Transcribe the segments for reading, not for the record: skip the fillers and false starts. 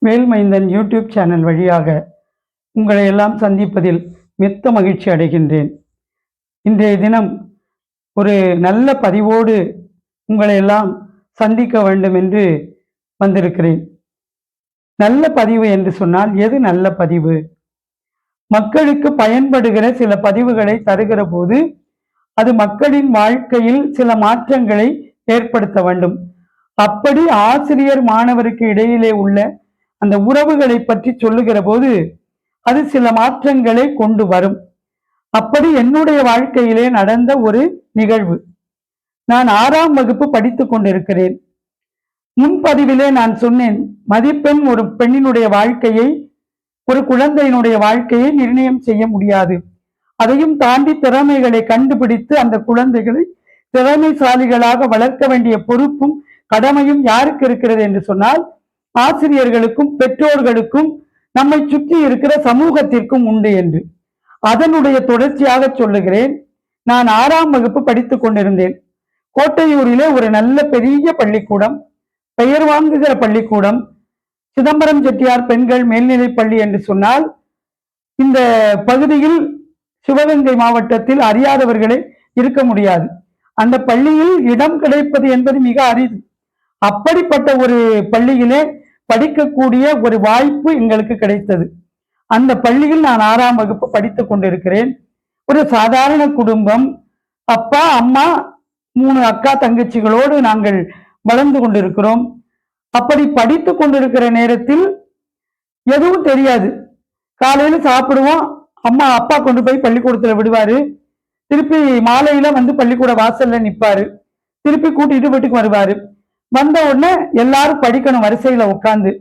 வேல்மைந்தன் YouTube channel வழியாக உங்களை எல்லாம் சந்திப்பதில் மிக்க மகிழ்ச்சி அடைகின்றேன். இன்றைய தினம் ஒரு நல்ல பதிவோடு உங்களை எல்லாம் சந்திக்க வேண்டும் என்று வந்திருக்கிறேன். நல்ல பதிவு என்று சொன்னால் எது நல்ல பதிவு? மக்களுக்கு பயன்படுகிற சில பதிவுகளை தருகிற போது அது மக்களின் வாழ்க்கையில் சில மாற்றங்களை ஏற்படுத்த வேண்டும். அப்படி ஆசிரியர் மாணவருக்கு இடையிலே உள்ள அந்த உறவுகளை பற்றி சொல்லுகிற போது அது சில மாற்றங்களை கொண்டு வரும். அப்படி என்னுடைய வாழ்க்கையிலே நடந்த ஒரு நிகழ்வு. நான் 6ஆம் வகுப்பு படித்துக் கொண்டிருக்கிறேன். முன்பதிவிலே நான் சொன்னேன், மதிப்பெண் ஒரு பெண்ணினுடைய வாழ்க்கையை, ஒரு குழந்தையினுடைய வாழ்க்கையை நிர்ணயம் செய்ய முடியாது. அதையும் தாண்டி திறமைகளை கண்டுபிடித்து அந்த குழந்தைகளை திறமைசாலிகளாக வளர்க்க வேண்டிய பொறுப்பும் கடமையும் யாருக்கு இருக்கிறது என்று சொன்னால் ஆசிரியர்களுக்கும் பெற்றோர்களுக்கும் நம்மை சுற்றி இருக்கிற சமூகத்திற்கும் உண்டு என்று. அதனுடைய தொடர்ச்சியாக சொல்லுகிறேன். நான் 6ஆம் வகுப்பு படித்துக் கொண்டிருந்தேன். கோட்டையூரிலே ஒரு நல்ல பெரிய பள்ளிக்கூடம், பெயர் வாங்குகிற பள்ளிக்கூடம், சிதம்பரம் செட்டியார் பெண்கள் மேல்நிலைப் பள்ளி என்று சொன்னால் இந்த பகுதியில் சிவகங்கை மாவட்டத்தில் அறியாதவர்களே இருக்க முடியாது. அந்த பள்ளியில் இடம் கிடைப்பது என்பது மிக அரிது. அப்படிப்பட்ட ஒரு பள்ளியிலே படிக்கக்கூடிய ஒரு வாய்ப்பு எங்களுக்கு கிடைத்தது. அந்த பள்ளியில் நான் 6ஆம் வகுப்பு படித்துக் கொண்டிருக்கிறேன். ஒரு சாதாரண குடும்பம், அப்பா அம்மா 3 அக்கா தங்கச்சிகளோடு நாங்கள் வளர்ந்து கொண்டிருக்கிறோம். அப்படி படித்துக் கொண்டிருக்கிற நேரத்தில் எதுவும் தெரியாது. காலையில சாப்பிடுவோம், அம்மா அப்பா கொண்டு போய் பள்ளிக்கூடத்துல விடுவாரு, திருப்பி மாலையில வந்து பள்ளிக்கூட வாசல்ல நிற்பாரு, திருப்பி கூட்டிட்டு வீட்டுக்கு வருவாரு. வந்த உடனே எல்லாரும் படிக்கணும் வரிசையில உட்காந்து.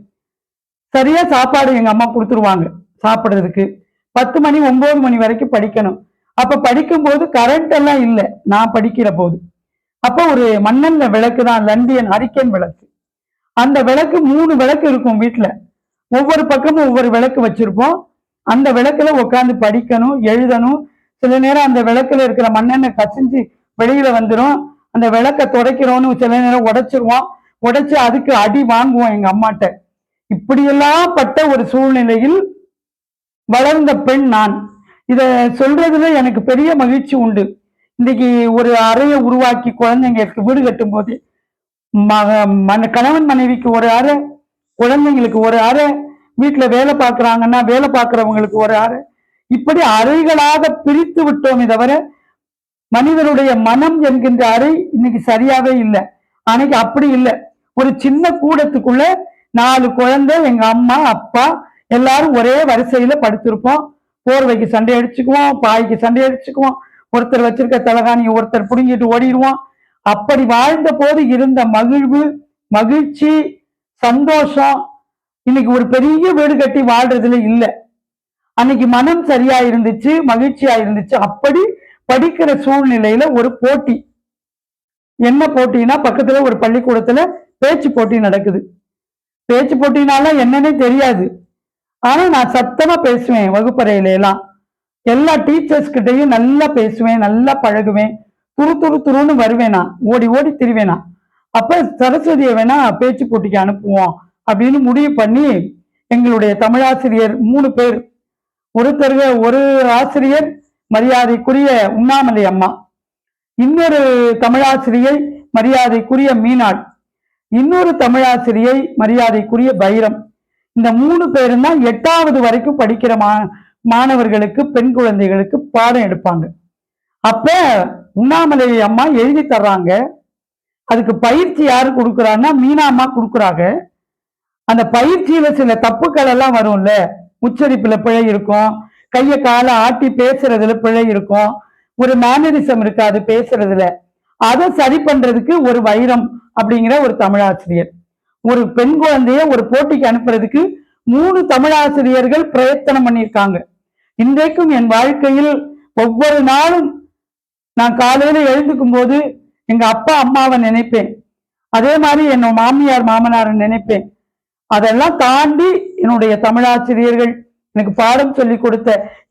சரியா சாப்பாடு எங்க அம்மா கொடுத்துருவாங்க சாப்பிடுறதுக்கு. 10 மணி 9 மணி வரைக்கும் படிக்கணும். அப்ப படிக்கும் போது கரண்ட் எல்லாம் இல்லை நான் படிக்கிற போது. அப்ப ஒரு மண்ணெண்ண விளக்கு தான், லண்டியன் ஹரிக்கன் விளக்கு. அந்த விளக்கு 3 விளக்கு இருக்கும் வீட்டுல. ஒவ்வொரு பக்கமும் ஒவ்வொரு விளக்கு வச்சிருப்போம். அந்த விளக்குல உட்காந்து படிக்கணும், எழுதணும். சில நேரம் அந்த விளக்குல இருக்கிற மண்ணெண்ணெய் கசிஞ்சு வெளியில வந்துடும். அந்த விளக்க துடைக்கிறோன்னு சில நேரம் உடைச்சிருவோம். உடைச்சு அதுக்கு அடி வாங்குவோம் எங்க அம்மாட்ட. இப்படியெல்லாம் பட்ட ஒரு சூழ்நிலையில் வளர்ந்த பெண் நான். இத சொல்றதுல எனக்கு பெரிய மகிழ்ச்சி உண்டு. இன்னைக்கு ஒரு அறையை உருவாக்கி குழந்தைங்களுக்கு வீடு கட்டும் போது கணவன் மனைவிக்கு ஒரு அறை, குழந்தைங்களுக்கு ஒரு அறை, வீட்டுல வேலை பார்க்கறாங்கன்னா வேலை பார்க்கறவங்களுக்கு ஒரு அறை, இப்படி அறைகளாக பிரித்து விட்டோமே தவிர மனிதனுடைய மனம் என்கின்ற அறை இன்னைக்கு சரியாவே இல்லை. அன்னைக்கு அப்படி இல்லை. ஒரு சின்ன கூடத்துக்குள்ள 4 குழந்தை, எங்க அம்மா அப்பா எல்லாரும் ஒரே வரிசையில படுத்திருப்போம். போர்வைக்கு சண்டை அடிச்சுக்குவோம், பாய்க்கு சண்டை அடிச்சுக்குவோம், ஒருத்தர் வச்சிருக்க தலகாணியை ஒருத்தர் புடுங்கிட்டு ஓடிடுவோம். அப்படி வாழ்ந்த போது இருந்த மகிழ்வு, மகிழ்ச்சி, சந்தோஷம் இன்னைக்கு ஒரு பெரிய வீடு கட்டி வாழ்றதுல இல்லை. அன்னைக்கு மனம் சரியா இருந்துச்சு, மகிழ்ச்சியா இருந்துச்சு. அப்படி படிக்கிற சூழ்நிலையில ஒரு போட்டி. என்ன போட்டினா, பக்கத்துல ஒரு பள்ளிக்கூடத்துல பேச்சு போட்டி நடக்குது. பேச்சு போட்டினால என்னன்னே தெரியாது. ஆனா நான் சத்தமா பேசுவேன் வகுப்பறையில எல்லாம். எல்லா டீச்சர்ஸ் கிட்டையும் நல்லா பேசுவேன், நல்லா பழகுவேன், துரு துரு துருன்னு வருவேன், நான் ஓடி ஓடி திரிவேனா. அப்ப சரஸ்வதியை வேணா பேச்சு போட்டிக்கு அனுப்புவோம் அப்படின்னு முடிவு பண்ணி எங்களுடைய தமிழாசிரியர் 3 பேர், ஒரு ஆசிரியர் மரியாதைக்குரிய உண்ணாமலை அம்மா, இன்னொரு தமிழாசிரியை மரியாதைக்குரிய மீனாள், இன்னொரு தமிழாசிரியை மரியாதைக்குரிய பைரம். இந்த 3 பேரும் தான் 8வது வரைக்கும் படிக்கிற மாணவர்களுக்கு, பெண் குழந்தைகளுக்கு பாடம் எடுப்பாங்க. அப்ப உண்ணாமலை அம்மா எழுதி தர்றாங்க. அதுக்கு பயிற்சி யாரு கொடுக்குறாங்கன்னா மீனா அம்மா கொடுக்குறாங்க. அந்த பயிற்சியில சில தப்புக்கள் எல்லாம் வரும்ல, உச்சரிப்புல பிழை இருக்கும், கையை காலை ஆட்டி பேசுறதுல பிழை இருக்கும், ஒரு மேனரிசம் இருக்காது பேசுறதுல. அதை சரி பண்றதுக்கு ஒரு வைரம் அப்படிங்கிற ஒரு தமிழாசிரியர், ஒரு பெண் குழந்தைய ஒரு போட்டிக்கு அனுப்புறதுக்கு 3 தமிழாசிரியர்கள் பிரயத்தனம் பண்ணியிருக்காங்க. இன்றைக்கும் என் வாழ்க்கையில் ஒவ்வொரு நாளும் நான் காலையில எழுந்துக்கும் போது எங்க அப்பா அம்மாவை நினைப்பேன், அதே மாதிரி என் மாமியார் மாமனாரை நினைப்பேன். அதெல்லாம் தாண்டி என்னுடைய தமிழாசிரியர்கள், எனக்கு பாடம் சொல்லி கொடுத்த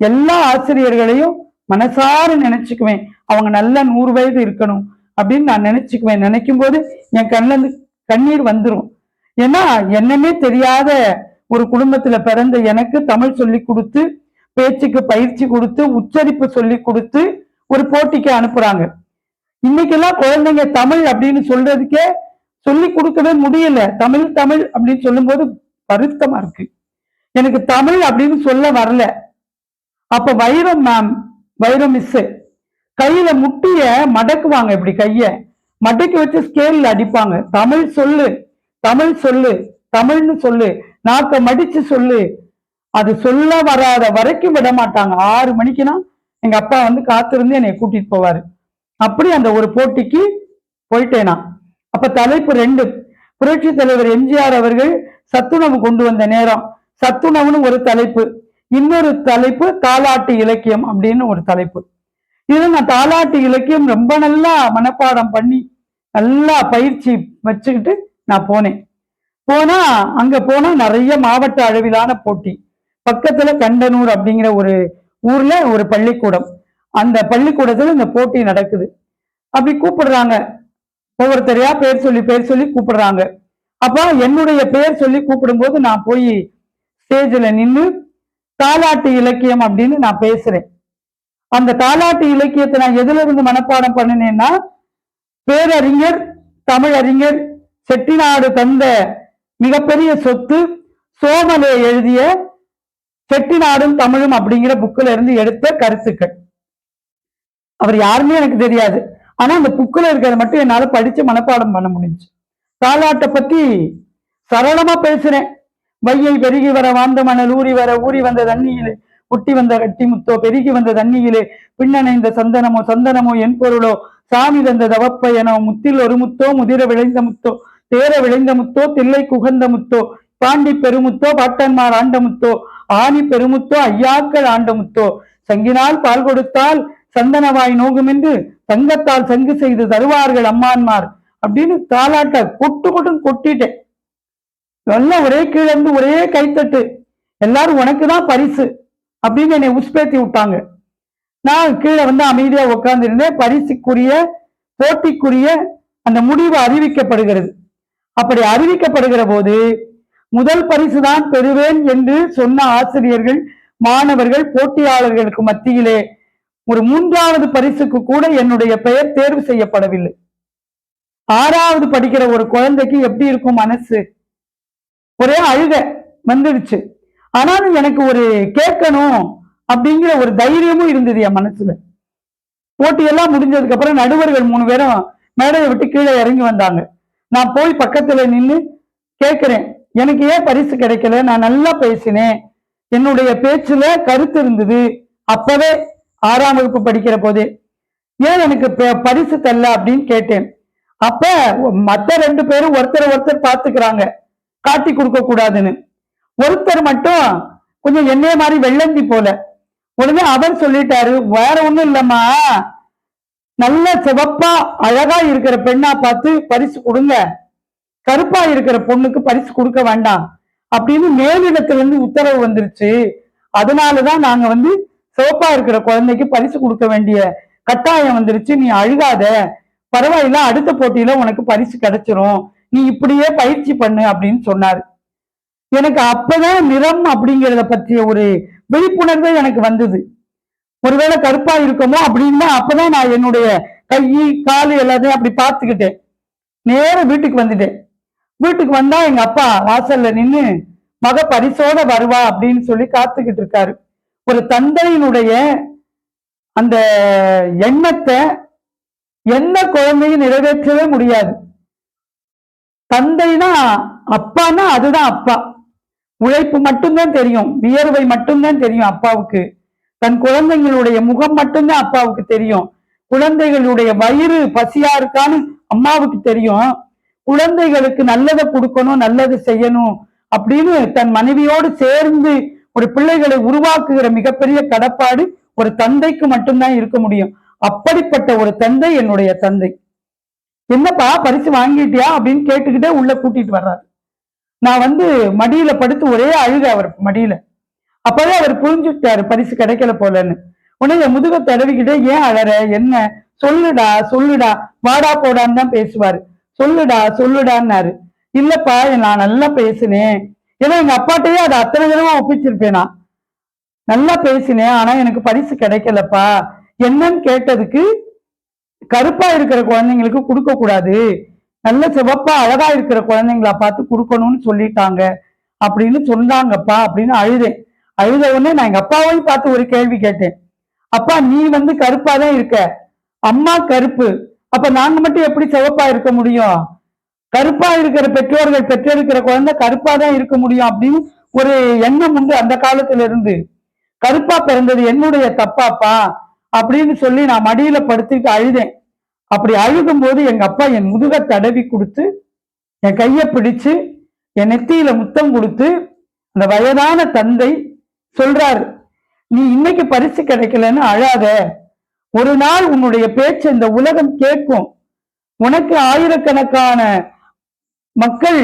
எல்லா ஆசிரியர்களையும் மனசார நினைச்சுக்குவேன். அவங்க நல்ல 100 வயது இருக்கணும் அப்படின்னு நான் நினைச்சுக்குவேன். நினைக்கும் போது என் கண்ணில் கண்ணீர் வந்துடும். ஏன்னா என்னமே தெரியாத ஒரு குடும்பத்துல பிறந்த எனக்கு தமிழ் சொல்லி கொடுத்து, பேச்சுக்கு பயிற்சி கொடுத்து, உச்சரிப்பு சொல்லி கொடுத்து ஒரு போட்டிக்கு அனுப்புறாங்க. இன்னைக்கெல்லாம் குழந்தைங்க தமிழ் அப்படின்னு சொல்றதுக்கே சொல்லி கொடுக்கவே முடியல. தமிழ் தமிழ் அப்படின்னு சொல்லும் போது வருத்தமா இருக்கு. எனக்கு தமிழ் அப்படின்னு சொல்ல வரல. அப்ப வைரம் மேம், வைரம் மிஸ் கையில முட்டிய மடக்குவாங்க, இப்படி கைய மடக்கி வச்சு ஸ்கேல்ல அடிப்பாங்க. தமிழ் சொல்லு, தமிழ் சொல்லு, தமிழ்னு சொல்லு, நாக்க மடிச்சு சொல்லு. அது சொல்ல வராத வரைக்கும் விட மாட்டாங்க. 6 மணிக்குன்னா எங்க அப்பா வந்து காத்திருந்து என்னை கூட்டிட்டு போவாரு. அப்படி அந்த ஒரு போட்டிக்கு போயிட்டேனா. அப்ப தலைப்பு 2. புரட்சி தலைவர் எம்ஜிஆர் அவர்கள் சத்துணவு கொண்டு வந்த நேரம். சத்துணவுன்னு ஒரு தலைப்பு, இன்னொரு தலைப்பு தாலாட்டு இலக்கியம் அப்படின்னு ஒரு தலைப்பு. இது நான் தாலாட்டு இலக்கியம் ரொம்ப நல்லா மனப்பாடம் பண்ணி நல்லா பயிற்சி வச்சுக்கிட்டு நான் போனேன். அங்க போனா நிறைய மாவட்ட அளவிலான போட்டி. பக்கத்துல கண்டனூர் அப்படிங்கிற ஒரு ஊர்ல ஒரு பள்ளிக்கூடம். அந்த பள்ளிக்கூடத்துல இந்த போட்டி நடக்குது. அப்படி கூப்பிடுறாங்க, ஒவ்வொருத்தரையா பேர் சொல்லி கூப்பிடுறாங்க. அப்ப என்னுடைய பேர் சொல்லி கூப்பிடும் போது நான் போய் ஸ்டேஜ்ல நின்று தாலாட்டு இலக்கியம் அப்படின்னு நான் பேசுறேன். அந்த தாலாட்டு இலக்கியத்தை நான் எதுல இருந்து மனப்பாடம் பண்ணினேன்னா, பேரறிஞர் தமிழறிஞர் செட்டிநாடு தந்த மிகப்பெரிய சொத்து சோமலே எழுதிய செட்டிநாடும் தமிழும் அப்படிங்கிற புக்கில் இருந்து எடுத்த கருத்துக்கள். அவர் யாருமே எனக்கு தெரியாது, ஆனா அந்த புக்கில் இருக்கிறத மட்டும் என்னால படிச்சு மனப்பாடம் பண்ண முடிஞ்சு. தாலாட்டை பத்தி சரளமா பேசுறேன். வையை பெருகி வர வாந்த மணல் ஊறி வர ஊறி வந்த தண்ணியிலே ஒட்டி வந்த கட்டி முத்தோ பெருகி வந்த தண்ணியிலே பின்னணைந்த சந்தனமோ சந்தனமோ என் பொருளோ சாமி தந்த தவப்பயனோ முத்தில் ஒரு முத்தோ முதிர விளைந்த முத்தோ தேர விளைந்த முத்தோ தில்லை குகந்த முத்தோ பாண்டி பெருமுத்தோ பாட்டன்மார் ஆண்ட முத்தோ ஆணி பெருமுத்தோ ஐயாக்கள் ஆண்ட முத்தோ சங்கினால் பால் கொடுத்தால் சந்தனவாய் நோகும் என்று தங்கத்தால் சங்கு செய்து தருவார்கள் அம்மான்மார் அப்படின்னு தாலாட்ட கொட்டுன்னு கொட்டிட்டேன். எல்லாம் ஒரே கீழே இருந்து ஒரே கைத்தட்டு, எல்லாரும் உனக்குதான் பரிசு அப்படின்னு என்னை உஸ்பேத்தி விட்டாங்க. நான் கீழே வந்து அமைதியா உட்கார்ந்துருந்தேன். பரிசுக்குரிய போட்டிக்குரிய அந்த முடிவு அறிவிக்கப்படுகிறது. அப்படி அறிவிக்கப்படுகிற போது முதல் பரிசு தான் பெறுவேன் என்று சொன்ன ஆசிரியர்கள், மாணவர்கள், போட்டியாளர்களுக்கு மத்தியிலே ஒரு 3வது பரிசுக்கு கூட என்னுடைய பெயர் தேர்வு செய்யப்படவில்லை. 6வது படிக்கிற ஒரு குழந்தைக்கு எப்படி இருக்கும் மனசு? ஒரே அழுக வந்துடுச்சு. ஆனாலும் எனக்கு ஒரு கேட்கணும் அப்படிங்கிற ஒரு தைரியமும் இருந்தது என் மனசுல. போட்டியெல்லாம் முடிஞ்சதுக்கு அப்புறம் நடுவர்கள் 3 பேரும் மேடையை விட்டு கீழே இறங்கி வந்தாங்க. நான் போய் பக்கத்துல நின்று கேட்கிறேன், எனக்கு ஏன் பரிசு கிடைக்கல? நான் நல்லா பேசினேன், என்னுடைய பேச்சுல கருத்து இருந்தது. அப்பவே 6ஆம் வகுப்பு படிக்கிற போதே ஏன் எனக்கு பரிசு தரல அப்படின்னு கேட்டேன். அப்ப மத்த 2 பேரும் ஒருத்தர் பார்த்துக்கிறாங்க, காட்டி கொடுக்க கூடாதுன்னு. ஒருத்தர் மட்டும் கொஞ்சம் என்னைய மாதிரி வெள்ளந்தி போல, உடனே அவர் சொல்லிட்டாரு, வேற ஒண்ணும் இல்லம்மா, நல்ல சிவப்பா அழகா இருக்கிற பெண்ணா பார்த்து பரிசு கொடுங்க, கருப்பா இருக்கிற பொண்ணுக்கு பரிசு கொடுக்க வேண்டாம் அப்படின்னு மேலிடத்துல இருந்து உத்தரவு வந்துருச்சு. அதனாலதான் நாங்க வந்து சிவப்பா இருக்கிற குழந்தைக்கு பரிசு கொடுக்க வேண்டிய கட்டாயம் வந்துருச்சு. நீ அழுகாத, பரவாயில்ல, அடுத்த போட்டியில உனக்கு பரிசு கிடைச்சிரும், நீ இப்படியே பயிற்சி பண்ணு அப்படின்னு சொன்னாரு. எனக்கு அப்பதான் நிறம் அப்படிங்கிறத பற்றிய ஒரு விழிப்புணர்வே எனக்கு வந்தது. ஒருவேளை கருப்பா இருக்குமோ அப்படின்னு அப்பதான் நான் என்னுடைய கை காலு எல்லாத்தையும் அப்படி பார்த்துக்கிட்டேன். நேரம் வீட்டுக்கு வந்துட்டேன். வீட்டுக்கு வந்தா எங்க அப்பா வாசல்ல நின்று மக பரிசோட வருவா அப்படின்னு சொல்லி காத்துக்கிட்டு இருக்காரு. ஒரு தந்தையினுடைய அந்த எண்ணத்தை எந்த குழந்தையும் நிறைவேற்றவே முடியாது. தந்தைனா அப்பானா அதுதான் அப்பா. உழைப்பு மட்டும்தான் தெரியும், வியர்வை மட்டும்தான் தெரியும் அப்பாவுக்கு. தன் குழந்தைகளுடைய முகம் மட்டும்தான் அப்பாவுக்கு தெரியும். குழந்தைகளுடைய வயிறு பசியா இருக்கான்னு அம்மாவுக்கு தெரியும். குழந்தைகளுக்கு நல்லதை கொடுக்கணும், நல்லது செய்யணும் அப்படின்னு தன் மனைவியோடு சேர்ந்து ஒரு பிள்ளைகளை உருவாக்குகிற மிகப்பெரிய கடப்பாடு ஒரு தந்தைக்கு மட்டும்தான் இருக்க முடியும். அப்படிப்பட்ட ஒரு தந்தை என்னுடைய தந்தை. என்னப்பா பரிசு வாங்கிட்டியா அப்படின்னு கேட்டுக்கிட்டே உள்ள கூட்டிட்டு வர்றாரு. நான் வந்து மடியில படுத்து ஒரே அழுக அவர் மடியில. அப்பவே அவர் புரிஞ்சுட்டாரு பரிசு கிடைக்கல போலன்னு. உடனே முதுக தடவிக்கிட்டே, ஏன் அழற, என்ன, சொல்லுடா சொல்லுடா, வாடா போடான்னு தான் பேசுவாரு. சொல்லுடா சொல்லுடான்னாரு. இல்லப்பா, நான் நல்லா பேசினேன், ஏன்னா எங்க அப்பாட்டையே அதை அத்தனை தினமா ஒப்பிச்சிருப்பேனா. நல்லா பேசினேன், ஆனா எனக்கு பரிசு கிடைக்கலப்பா. என்னன்னு கேட்டதுக்கு, கருப்பா இருக்கிற குழந்தைங்களுக்கு கொடுக்க கூடாது, நல்ல சிவப்பா அழகா இருக்கிற குழந்தைங்களா பார்த்து கொடுக்கணும்னு சொல்லிட்டாங்க அப்படின்னு சொன்னாங்கப்பா அப்படின்னு அழுதேன். அழுத உடனே நான் எங்க அப்பாவையும் பார்த்து ஒரு கேள்வி கேட்டேன். அப்பா, நீ கருப்பா தான் இருக்க, அம்மா கருப்பு, அப்ப நாங்க மட்டும் எப்படி சிவப்பா இருக்க முடியும்? கருப்பா இருக்கிற பெற்றோர்கள் பெற்றெடுக்கிற குழந்தை கருப்பா தான் இருக்க முடியும் அப்படின்னு ஒரு எண்ணம் உண்டு அந்த காலத்துல இருந்து. கருப்பா பிறந்தது என்னுடைய தப்பாப்பா அப்படின்னு சொல்லி நான் மடியில படுத்துட்டு அழுதேன். அப்படி அழுகும் போது எங்க அப்பா என் முதுக தடவி கொடுத்து, என் கையை பிடிச்சு, என் நெத்தியில முத்தம் கொடுத்து, அந்த வயதான தந்தை சொல்றாரு, நீ இன்னைக்கு பரிசு கிடைக்கலன்னு அழாத, ஒரு நாள் உன்னுடைய பேச்சு இந்த உலகம் கேட்கும், உனக்கு ஆயிரக்கணக்கான மக்கள்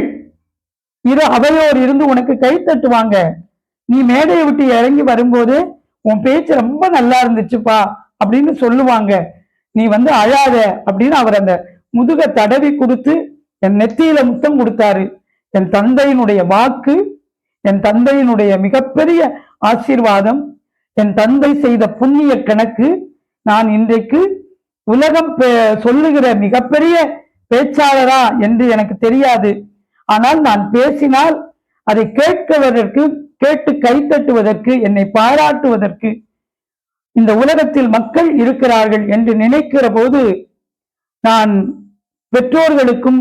அவையோர் இருந்து உனக்கு கை தட்டுவாங்க, நீ மேடையை விட்டு இறங்கி வரும்போது உன் பேச்சு ரொம்ப நல்லா இருந்துச்சுப்பா அப்படின்னு சொல்லுவாங்க, நீ அழாத அப்படின்னு அவர் அந்த முதுக தடவி கொடுத்து என் நெத்தியில முத்தம் கொடுத்தாரு. என் தந்தையினுடைய வாக்கு, என் தந்தையினுடைய மிகப்பெரிய ஆசீர்வாதம், என் தந்தை செய்த புண்ணிய கணக்கு. நான் இன்றைக்கு உலகம் சொல்லுகிற மிகப்பெரிய பேச்சாளரா என்று எனக்கு தெரியாது. ஆனால் நான் பேசினால் அதை கேட்பதற்கு, கேட்டு கைத்தட்டுவதற்கு, என்னை பாராட்டுவதற்கு இந்த உலகத்தில் மக்கள் இருக்கிறார்கள் என்று நினைக்கிற போது நான் பெற்றோர்களுக்கும்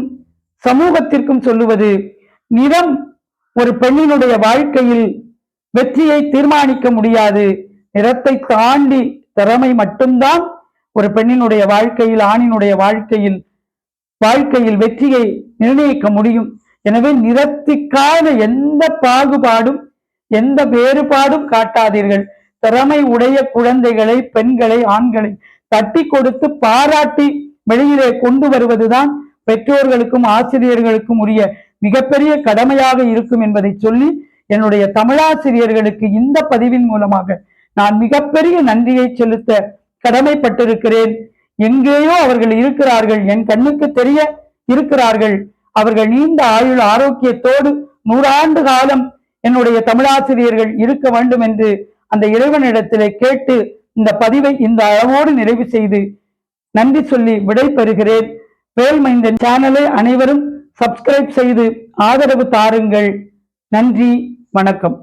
சமூகத்திற்கும் சொல்லுவது, நிறம் ஒரு பெண்ணினுடைய வாழ்க்கையில் வெற்றியை தீர்மானிக்க முடியாது. நிறத்தை தாண்டி திறமை மட்டும்தான் ஒரு பெண்ணினுடைய வாழ்க்கையில், ஆணினுடைய வாழ்க்கையில் வெற்றியை நிர்ணயிக்க முடியும். எனவே நிறத்திற்கான எந்த பாகுபாடும் எந்த வேறுபாடும் காட்டாதீர்கள். திறமை உடைய குழந்தைகளை, பெண்களை, ஆண்களை தட்டி கொடுத்து பாராட்டி வெளியிலே கொண்டு வருவதுதான் பெற்றோர்களுக்கும் ஆசிரியர்களுக்கும் உரிய மிகப்பெரிய கடமையாக இருக்கும் என்பதை சொல்லி, என்னுடைய தமிழாசிரியர்களுக்கு இந்த பதிவின் மூலமாக நான் மிகப்பெரிய நன்றியை செலுத்த கடமைப்பட்டிருக்கிறேன். எங்கேயோ அவர்கள் இருக்கிறார்கள், என் கண்ணுக்கு தெரிய இருக்கிறார்கள். அவர்கள் நீண்ட ஆயுள் ஆரோக்கியத்தோடு 100 ஆண்டு காலம் என்னுடைய தமிழாசிரியர்கள் இருக்க வேண்டும் என்று அந்த இறைவனிடத்திலே கேட்டு இந்த பதிவை இந்த அளவோடு நிறைவு செய்து நன்றி சொல்லி விடை பெறுகிறேன். வேல்மைந்தன் சேனலை அனைவரும் சப்ஸ்கிரைப் செய்து ஆதரவு தாருங்கள். நன்றி, வணக்கம்.